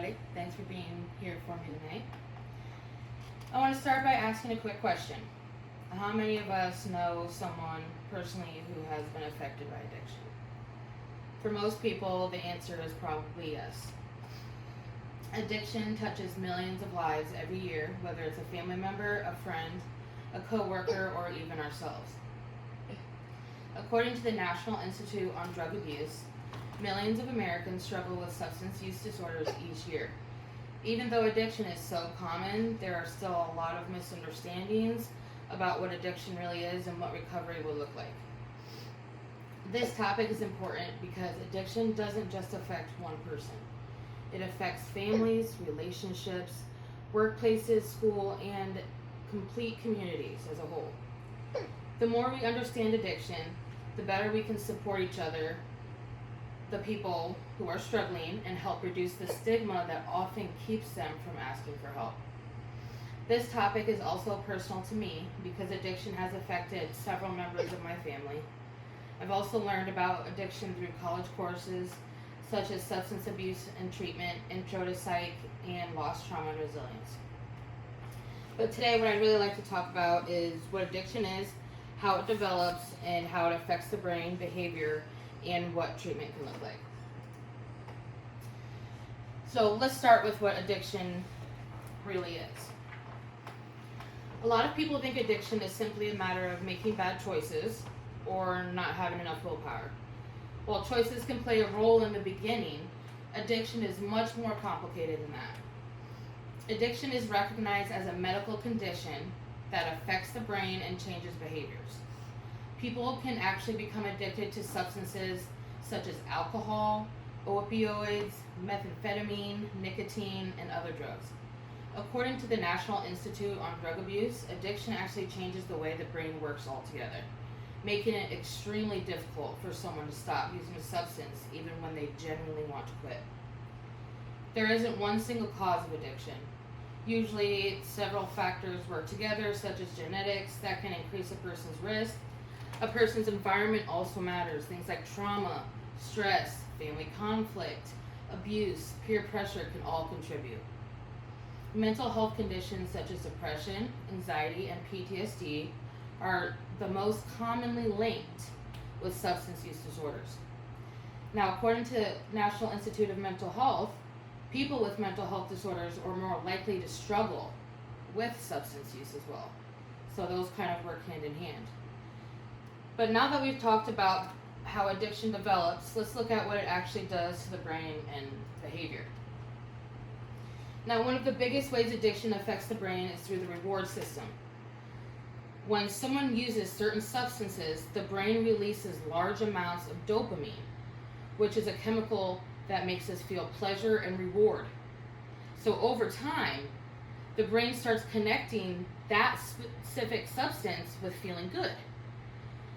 everybody. Thanks for being here for me tonight. I want to start by asking a quick question. How many of us know someone personally who has been affected by addiction? For most people, the answer is probably yes. Addiction touches millions of lives every year, whether it's a family member, a friend, a co-worker, or even ourselves. According to the National Institute on Drug Abuse, millions of Americans struggle with substance use disorders each year. Even though addiction is so common, there are still a lot of misunderstandings about what addiction really is and what recovery will look like. This topic is important because addiction doesn't just affect one person. It affects families, relationships, workplaces, school, and complete communities as a whole. The more we understand addiction, the better we can support each other, the people who are struggling, and help reduce the stigma that often keeps them from asking for help. This topic is also personal to me because addiction has affected several members of my family. I've also learned about addiction through college courses such as Substance Abuse and Treatment, Intro to Psych, and Loss, Trauma, and Resilience. But today what I'd really like to talk about is what addiction is, how it develops, and how it affects the brain, behavior, and what treatment can look like. So let's start with what addiction really is. A lot of people think addiction is simply a matter of making bad choices or not having enough willpower. While choices can play a role in the beginning, addiction is much more complicated than that. Addiction is recognized as a medical condition that affects the brain and changes behaviors. People can actually become addicted to substances such as alcohol, opioids, methamphetamine, nicotine, and other drugs. According to the National Institute on Drug Abuse, addiction actually changes the way the brain works altogether, making it extremely difficult for someone to stop using a substance even when they genuinely want to quit. There isn't one single cause of addiction. Usually several factors work together, such as genetics, that can increase a person's risk. A person's environment also matters. Things like trauma, stress, family conflict, abuse, peer pressure can all contribute. Mental health conditions such as depression, anxiety, and PTSD are the most commonly linked with substance use disorders. Now, according to National Institute of Mental Health, people with mental health disorders are more likely to struggle with substance use as well. So those kind of work hand in hand. But now that we've talked about how addiction develops, let's look at what it actually does to the brain and behavior. Now, one of the biggest ways addiction affects the brain is through the reward system. When someone uses certain substances, the brain releases large amounts of dopamine, which is a chemical that makes us feel pleasure and reward. So over time, the brain starts connecting that specific substance with feeling good.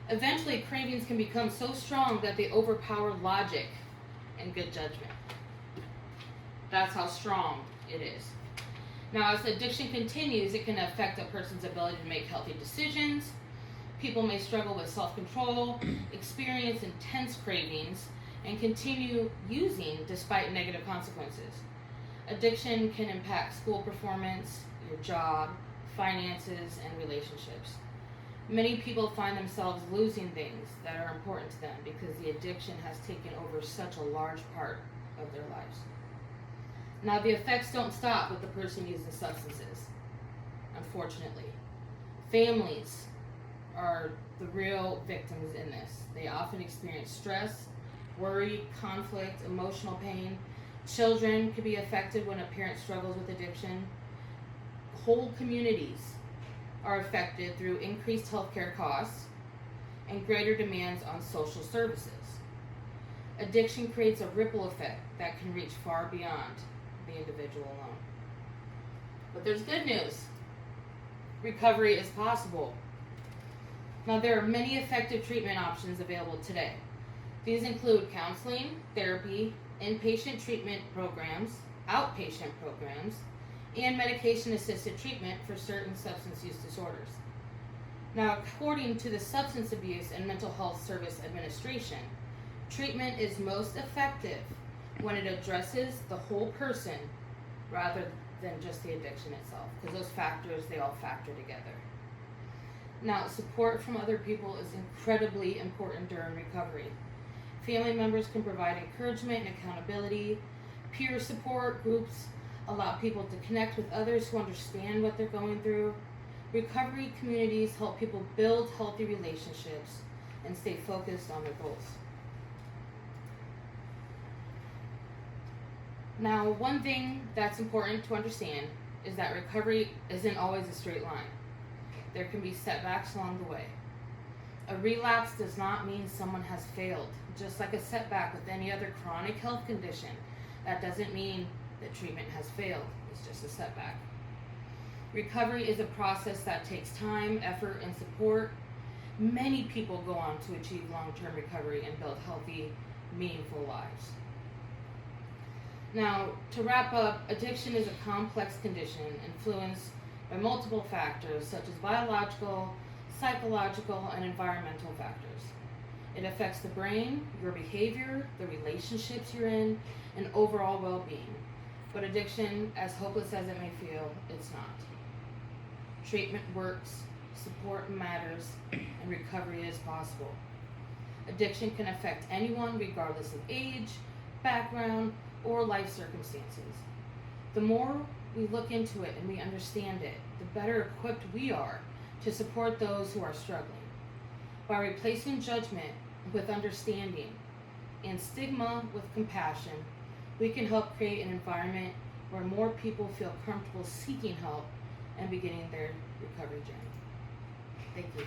Eventually, cravings can become so strong that they overpower logic and good judgment. That's how strong it is. Now, as addiction continues, it can affect a person's ability to make healthy decisions. People may struggle with self-control, experience intense cravings, and continue using despite negative consequences. Addiction can impact school performance, your job, finances, and relationships. Many people find themselves losing things that are important to them because the addiction has taken over such a large part of their lives. Now, the effects don't stop with the person using substances, unfortunately. Families are the real victims in this. They often experience stress, worry, conflict, emotional pain. Children can be affected when a parent struggles with addiction. Whole communities are affected through increased healthcare costs and greater demands on social services. Addiction creates a ripple effect that can reach far beyond the individual alone. But there's good news. Recovery is possible. Now, there are many effective treatment options available today. These include counseling, therapy, inpatient treatment programs, outpatient programs, and medication-assisted treatment for certain substance use disorders. Now, according to the Substance Abuse and Mental Health Service Administration, treatment is most effective when it addresses the whole person rather than just the addiction itself, because those factors, they all factor together. Now, support from other people is incredibly important during recovery. Family members can provide encouragement and accountability. Peer support groups allow people to connect with others who understand what they're going through. Recovery communities help people build healthy relationships and stay focused on their goals. Now, one thing that's important to understand is that recovery isn't always a straight line. There can be setbacks along the way. A relapse does not mean someone has failed. Just like a setback with any other chronic health condition, that doesn't mean that treatment has failed. It's just a setback. Recovery is a process that takes time, effort, and support. Many people go on to achieve long-term recovery and build healthy, meaningful lives. Now, to wrap up, addiction is a complex condition influenced by multiple factors such as biological, psychological, and environmental factors. It affects the brain, your behavior, the relationships you're in, and overall well-being. But addiction, as hopeless as it may feel, it's not. Treatment works, support matters, and recovery is possible. Addiction can affect anyone regardless of age, background, or life circumstances. The more we look into it and we understand it, the better equipped we are to support those who are struggling. By replacing judgment with understanding and stigma with compassion, we can help create an environment where more people feel comfortable seeking help and beginning their recovery journey. Thank you.